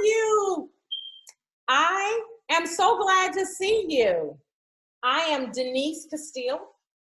you? I am so glad to see you. I am Denise Castile.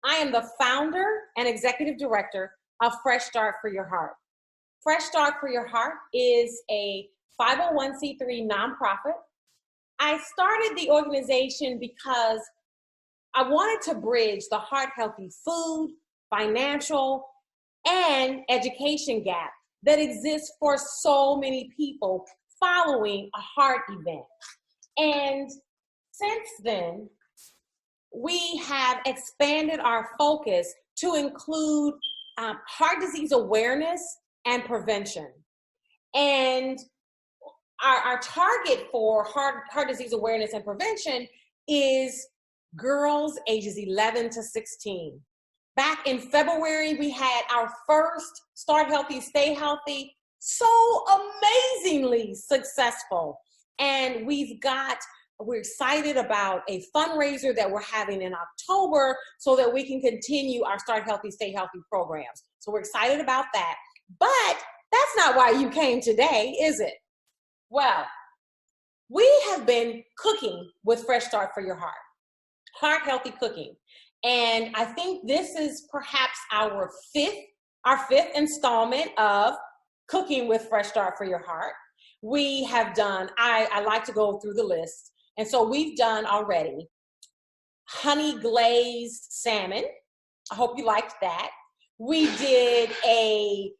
I am the founder and executive director of Fresh Start for Your Heart. Fresh Start for Your Heart is a 501c3 nonprofit. I started the organization because I wanted to bridge the heart healthy food, financial, and education gap that exists for so many people following a heart event. And since then, we have expanded our focus to include heart disease awareness and prevention. And our target for heart disease awareness and prevention is girls ages 11 to 16. Back in February, we had our first Start Healthy, Stay Healthy, so amazingly successful. And we're excited about a fundraiser that we're having in October so that we can continue our Start Healthy, Stay Healthy programs. So we're excited about that. But that's not why you came today, is it? Well, we have been cooking with Fresh Start for Your heart healthy cooking. And I think this is perhaps our fifth installment of Cooking with Fresh Start for Your Heart. We have done, I like to go through the list. And so we've done already honey glazed salmon. I hope you liked that. We did a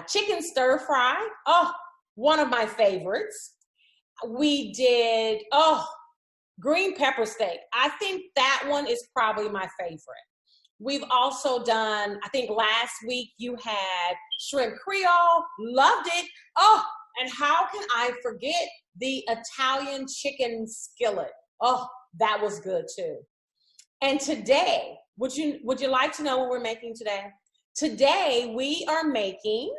chicken stir fry. Oh, one of my favorites. We did, green pepper steak. I think that one is probably my favorite. We've also done, I think last week you had shrimp creole, loved it. Oh, and how can I forget the Italian chicken skillet? Oh, that was good too. And today, would you like to know what we're making today? Today we are making,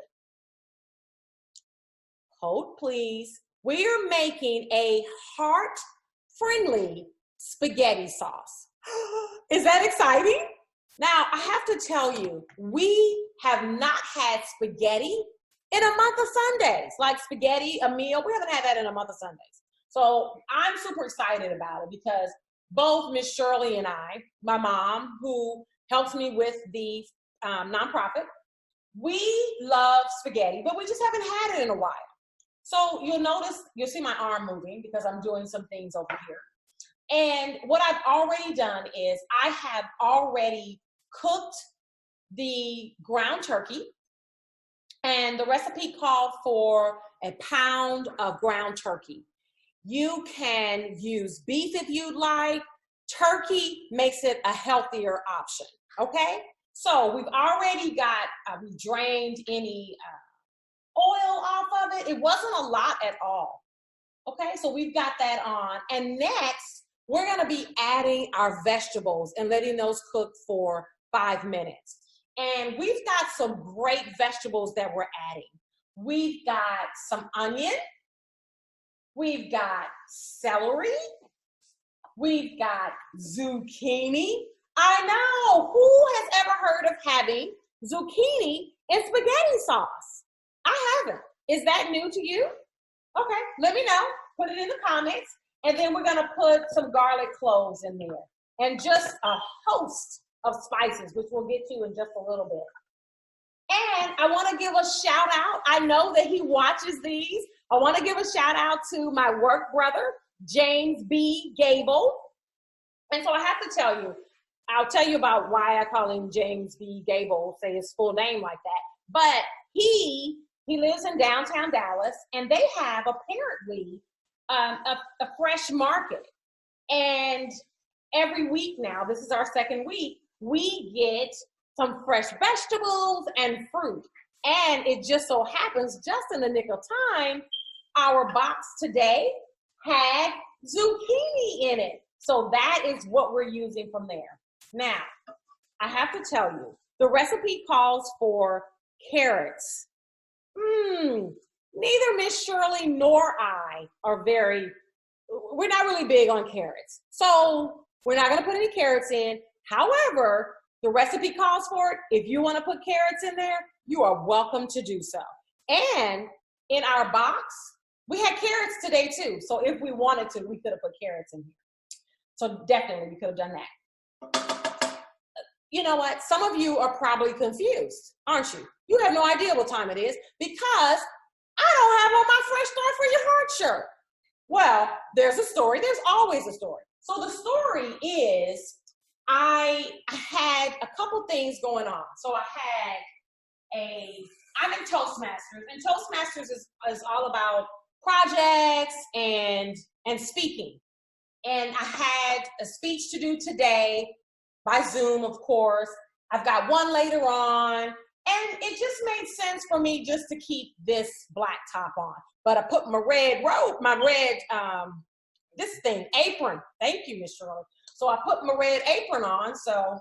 hold please, we are making a heart-friendly spaghetti sauce. Is that exciting? Now, I have to tell you, we have not had spaghetti in a month of Sundays, like spaghetti, a meal. We haven't had that in a month of Sundays. So I'm super excited about it because both Miss Shirley and I, my mom, who helps me with the nonprofit, we love spaghetti, but we just haven't had it in a while. So you'll see my arm moving because I'm doing some things over here. And what I've already done is I have already cooked the ground turkey, and the recipe called for a pound of ground turkey. You can use beef if you'd like. Turkey makes it a healthier option, okay? So we've already got, we drained any oil off of it. It wasn't a lot at all, okay? So we've got that on. And next, we're gonna be adding our vegetables and letting those cook for 5 minutes. And we've got some great vegetables that we're adding. We've got some onion. We've got celery. We've got zucchini. I know, who has ever heard of having zucchini in spaghetti sauce? I haven't. Is that new to you? Okay, let me know. Put it in the comments. And then we're gonna put some garlic cloves in there and just a host of spices, which we'll get to in just a little bit. And I wanna give a shout out. I know that he watches these. I wanna give a shout out to my work brother, James B. Gable. And so I have to tell you, I'll tell you about why I call him James B. Gable, say his full name like that. But he lives in downtown Dallas, and they have apparently a fresh market. And every week now, this is our second week, we get some fresh vegetables and fruit. And it just so happens, just in the nick of time, our box today had zucchini in it. So that is what we're using from there. Now, I have to tell you, the recipe calls for carrots. Neither Miss Shirley nor I we're not really big on carrots. So we're not gonna put any carrots in. However, the recipe calls for it. If you wanna put carrots in there, you are welcome to do so. And in our box, We had carrots today too. So if we wanted to, we could have put carrots in here. So definitely we could have done that. You know what? Some of you are probably confused, aren't you? You have no idea what time it is because I don't have on my Fresh Start for Your Heart shirt. Well, there's a story. There's always a story. So the story is I had a couple things going on. So I'm in Toastmasters, and Toastmasters is all about projects and speaking. And I had a speech to do today by Zoom, of course. I've got one later on, and it just made sense for me just to keep this black top on. But I put my red apron. Thank you, Miss Shirley. So I put my red apron on, so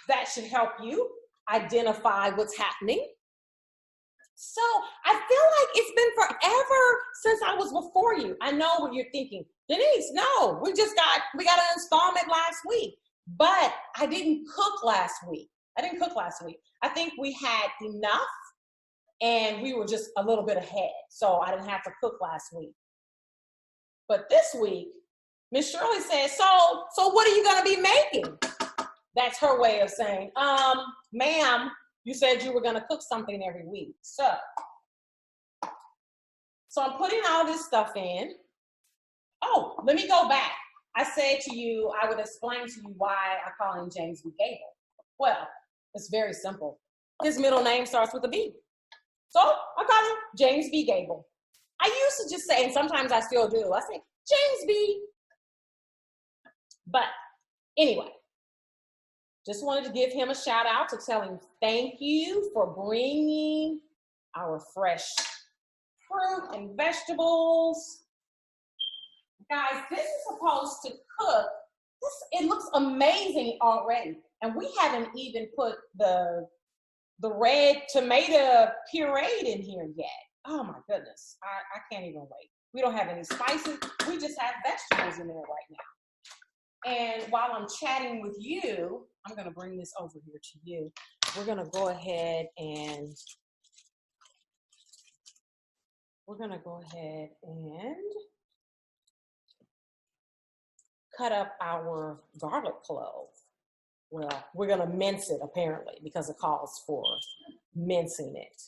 that should help you identify what's happening. So I feel like it's been forever since I was before you. I know what you're thinking. Denise, no, we got an installment last week, but I didn't cook last week. I think we had enough and we were just a little bit ahead. So I didn't have to cook last week. But this week, Miss Shirley said, so what are you going to be making? That's her way of saying, ma'am, you said you were going to cook something every week. So I'm putting all this stuff in. Oh, let me go back. I said to you, I would explain to you why I call him James B. Gable. Well, it's very simple. His middle name starts with a B. So I call him James B. Gable. I used to just say, and sometimes I still do, I say, James B. But anyway, just wanted to give him a shout out to tell him thank you for bringing our fresh fruit and vegetables. Guys, this is supposed to cook. It looks amazing already. And we haven't even put the red tomato puree in here yet. Oh my goodness, I can't even wait. We don't have any spices. We just have vegetables in there right now. And while I'm chatting with you, I'm gonna bring this over here to you. We're gonna go ahead and cut up our garlic clove. Well, we're gonna mince it apparently because it calls for mincing it.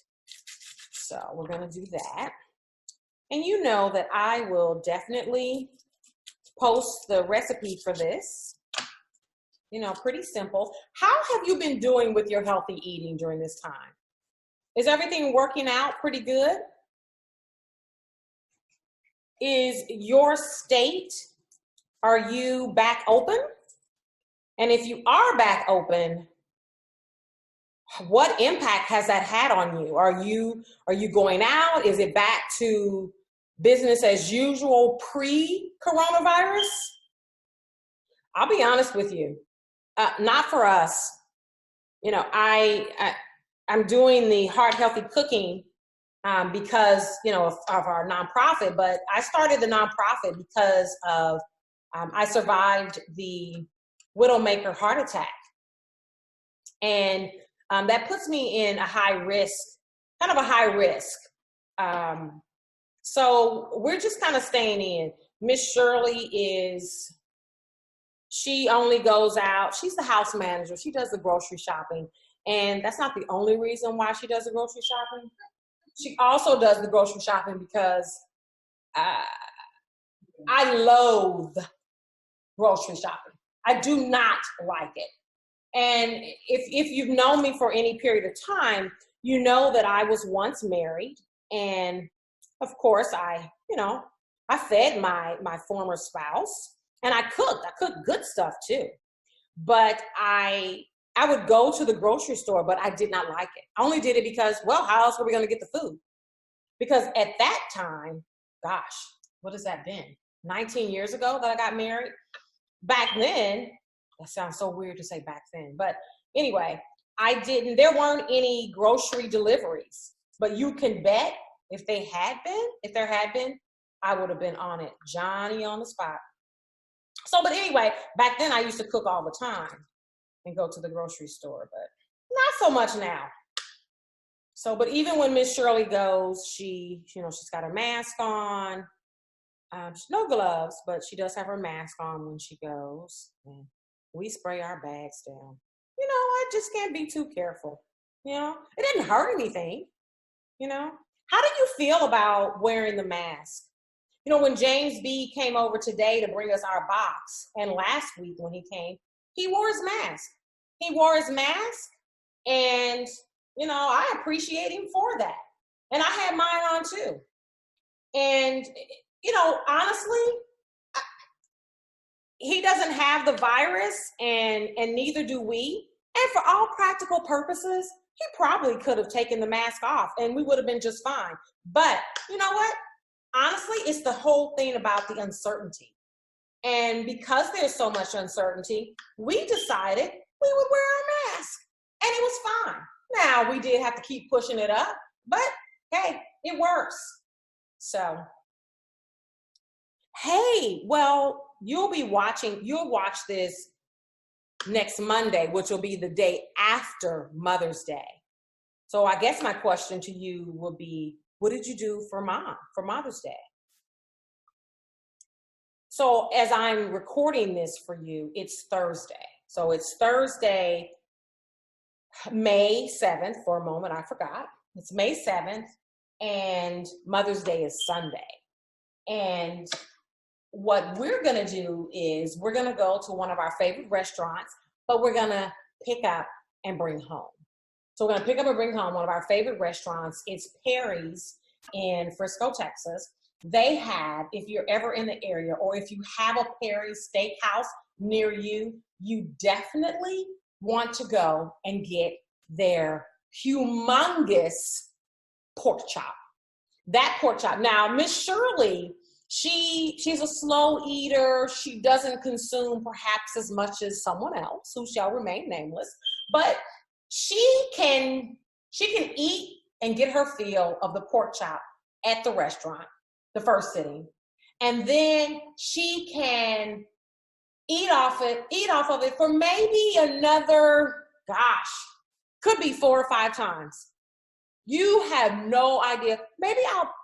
So we're gonna do that. And you know that I will definitely post the recipe for this. You know, pretty simple. How have you been doing with your healthy eating during this time? Is everything working out pretty good? Is your state, are you back open? And if you are back open, what impact has that had on you? Are you going out? Is it back to business as usual pre-coronavirus? I'll be honest with you, not for us. You know, I'm doing the Heart Healthy Cooking because, you know, of our nonprofit, but I started the nonprofit because of, I survived the Widowmaker heart attack. And that puts me in a high risk. So we're just kind of staying in. Miss Shirley she only goes out. She's the house manager. She does the grocery shopping. And that's not the only reason why she does the grocery shopping. She also does the grocery shopping because I loathe grocery shopping. I do not like it. And if you've known me for any period of time, you know that I was once married. And of course, I fed my former spouse, and I cooked good stuff too. But I would go to the grocery store, but I did not like it. I only did it because, well, how else were we going to get the food? Because at that time, gosh, what has that been? 19 years ago that I got married. Back then, that sounds so weird to say back then, but anyway, there weren't any grocery deliveries, but you can bet if there had been, I would have been on it, Johnny on the spot. So, but anyway, back then I used to cook all the time and go to the grocery store, but not so much now. So, but even when Miss Shirley goes, she's got her mask on. No gloves, but she does have her mask on when she goes. And we spray our bags down. I just can't be too careful. It didn't hurt anything. How do you feel about wearing the mask? When James B came over today to bring us our box, and last week when he came, he wore his mask. And, I appreciate him for that. And I had mine on too. And, honestly, he doesn't have the virus, and neither do we. And for all practical purposes, he probably could have taken the mask off and we would have been just fine. But you know what? Honestly, it's the whole thing about the uncertainty. And because there's so much uncertainty, we decided we would wear our mask. And it was fine. Now, we did have to keep pushing it up, but hey, it works. So, hey, well, you'll watch this next Monday, which will be the day after Mother's Day. So I guess my question to you will be, what did you do for Mother's Day? So as I'm recording this for you, it's Thursday. So it's Thursday, May 7th. For a moment, I forgot. It's May 7th, and Mother's Day is Sunday. And what we're going to do is we're going to go to one of our favorite restaurants, but we're going to pick up and bring home. So we're going to pick up and bring home one of our favorite restaurants. It's Perry's in Frisco, Texas. They have, if you're ever in the area, or if you have a Perry's steakhouse near you, you definitely want to go and get their humongous pork chop. That pork chop. Now, Miss Shirley, she's a slow eater. She doesn't consume perhaps as much as someone else who shall remain nameless, but she can eat and get her fill of the pork chop at the restaurant, the first sitting. And then she can eat off of it for maybe another, could be 4 or 5 times. You have no idea. Maybe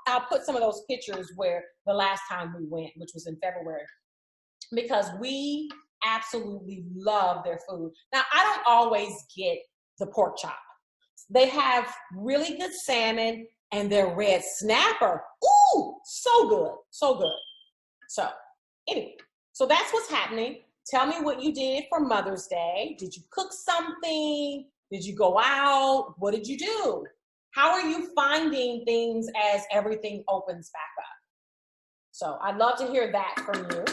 I'll put some of those pictures where the last time we went, which was in February, because we absolutely love their food. Now, I don't always get the pork chop. They have really good salmon and their red snapper. Ooh, so good, so good. So anyway, so that's what's happening. Tell me what you did for Mother's Day. Did you cook something? Did you go out? What did you do? How are you finding things as everything opens back up? So I'd love to hear that from you.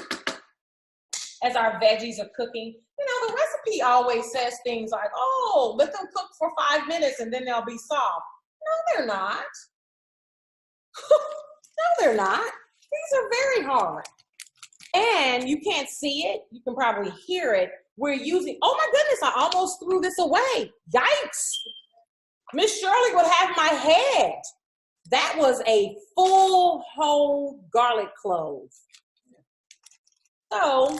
As our veggies are cooking, the recipe always says things like, oh, let them cook for 5 minutes and then they'll be soft. No, they're not. No, they're not. These are very hard. And you can't see it. You can probably hear it. We're using, oh my goodness, I almost threw this away. Yikes. Miss Shirley would have my head. That was a full whole garlic clove. So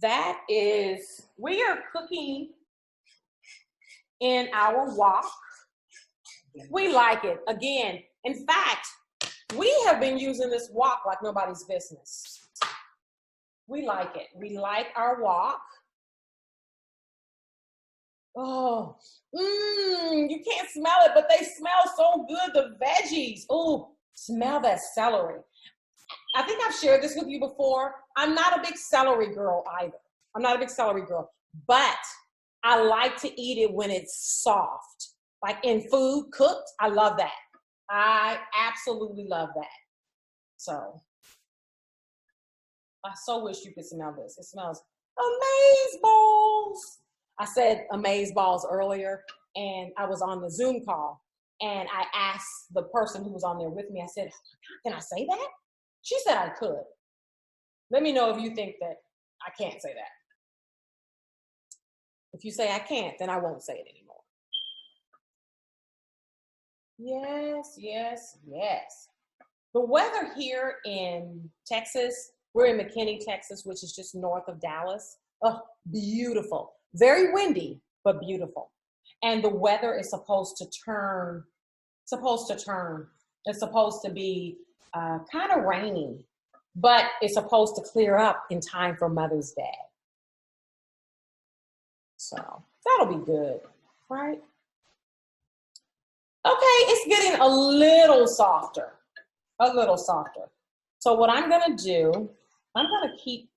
that is, we are cooking in our wok. We like it. Again, in fact, we have been using this wok like nobody's business. We like it. We like our wok. Oh, you can't smell it, but they smell so good, the veggies. Oh, smell that celery. I think I've shared this with you before. I'm not a big celery girl either. I'm not a big celery girl, but I like to eat it when it's soft. Like in food, cooked, I love that. I absolutely love that. So, I so wish you could smell this. It smells amazeballs. I said amazeballs earlier, and I was on the Zoom call, and I asked the person who was on there with me, I said, can I say that? She said I could. Let me know if you think that I can't say that. If you say I can't, then I won't say it anymore. Yes, yes, yes. The weather here in Texas, we're in McKinney, Texas, which is just north of Dallas. Oh, beautiful. Very windy, but beautiful. and the weather is supposed to turn. It's supposed to be kind of rainy, but it's supposed to clear up in time for Mother's Day. So that'll be good, right? Okay, it's getting a little softer, So what I'm gonna do, I'm gonna keep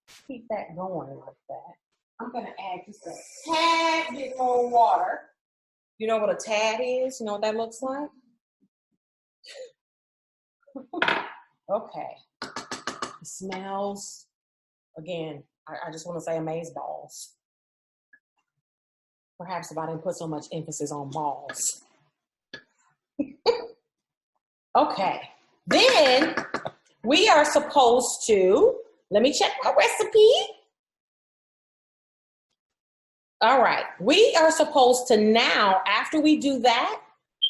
that going like that. I'm gonna add just a tad bit more water. You know what a tad is? You know what that looks like? Okay. It smells, again, I just want to say amazeballs. Perhaps if I didn't put so much emphasis on balls. Okay. Then we are supposed to, let me check my recipe. All right. We are supposed to now, after we do that,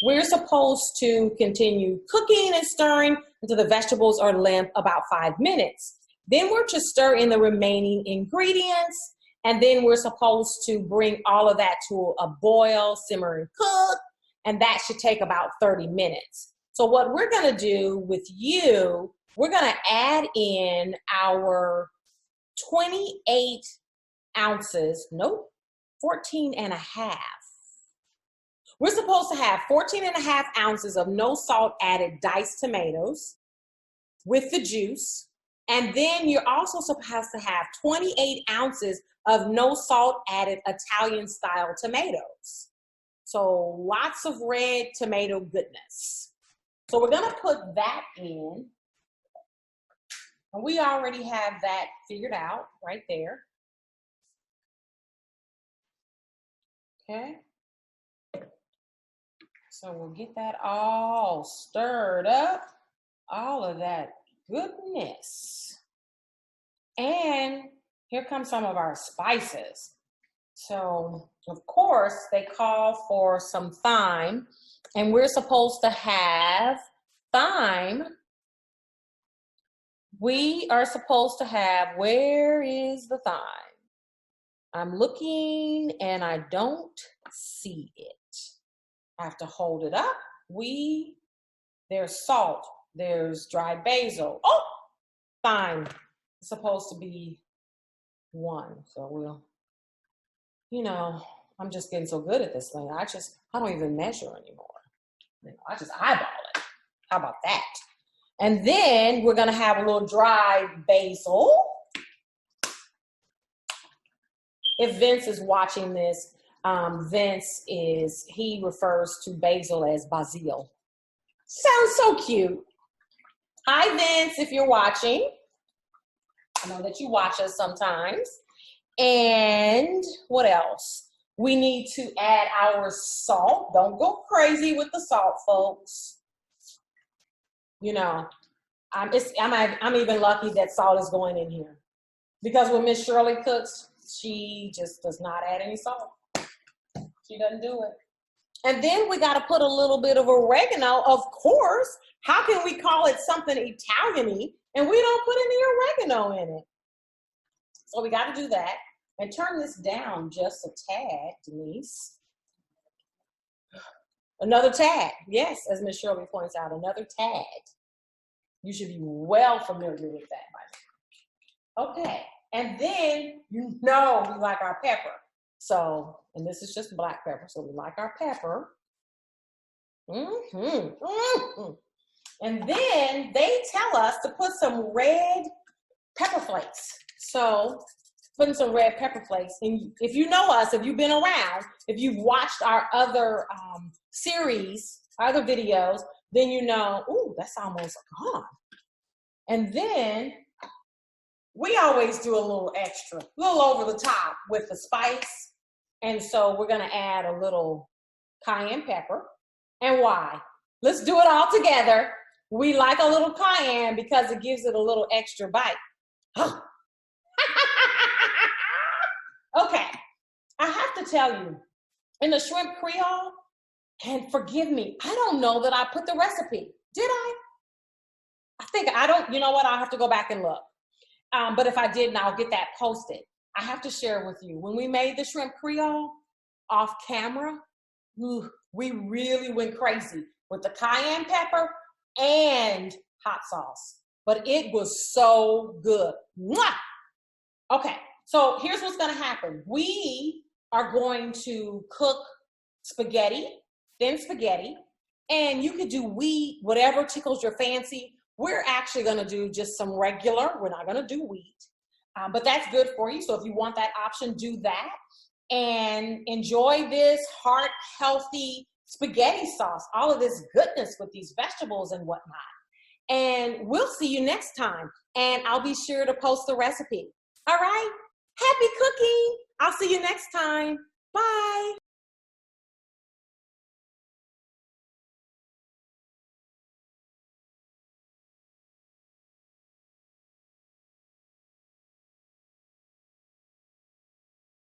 we're supposed to continue cooking and stirring until the vegetables are limp about 5 minutes. Then we're to stir in the remaining ingredients, and then we're supposed to bring all of that to a boil, simmer, and cook, and that should take about 30 minutes. So what we're going to do with you, we're going to add in our 28 ounces, 14 and a half. We're supposed to have 14 and a half ounces of no salt added diced tomatoes with the juice. And then you're also supposed to have 28 ounces of no salt added Italian style tomatoes. So lots of red tomato goodness. So we're gonna put that in. And we already have that figured out right there. Okay. So we'll get that all stirred up, all of that goodness. And here comes some of our spices. So, of course, they call for some thyme, and we're supposed to have thyme. We are supposed to have, where is the thyme? I'm looking and I don't see it. I have to hold it up. There's salt, there's dried basil. Oh, thyme. It's supposed to be 1. So we'll, I'm just getting so good at this thing. I don't even measure anymore. I just eyeball it. How about that? And then we're gonna have a little dried basil. If Vince is watching this, he refers to basil as basil. Sounds so cute. Hi, Vince, if you're watching. I know that you watch us sometimes. And what else? We need to add our salt. Don't go crazy with the salt, folks. I'm even lucky that salt is going in here. Because when Miss Shirley cooks, she just does not add any salt. She doesn't do it. And then we got to put a little bit of oregano, of course. How can we call it something Italian-y and we don't put any oregano in it? So we got to do that. And turn this down just a tad, Denise. Another tad. Yes, as Miss Shirley points out, another tad. You should be well familiar with that by now. Okay. And then, we like our pepper. So, and this is just black pepper, so we like our pepper. And then they tell us to put some red pepper flakes. So, putting some red pepper flakes. And if you know us, if you've been around, if you've watched our other series, other videos, then ooh, that's almost gone. And then we always do a little extra, a little over the top with the spice. And so we're going to add a little cayenne pepper. And why? Let's do it all together. We like a little cayenne because it gives it a little extra bite. Okay. I have to tell you, in the shrimp Creole, and forgive me, I don't know that I put the recipe. Did I? I think I don't, you know what? I'll have to go back and look. But if I didn't, I'll get that posted. I have to share with you. When we made the shrimp Creole off camera, Ooh, we really went crazy with the cayenne pepper and hot sauce. But it was so good. Mwah! Okay, so here's what's gonna happen. We are going to cook spaghetti, thin spaghetti, and you could do wheat, whatever tickles your fancy. We're actually gonna do just some regular, we're not gonna do wheat, but that's good for you. So if you want that option, do that. And enjoy this heart healthy spaghetti sauce, all of this goodness with these vegetables and whatnot. And we'll see you next time. And I'll be sure to post the recipe. All right? Happy cooking. I'll see you next time. Bye.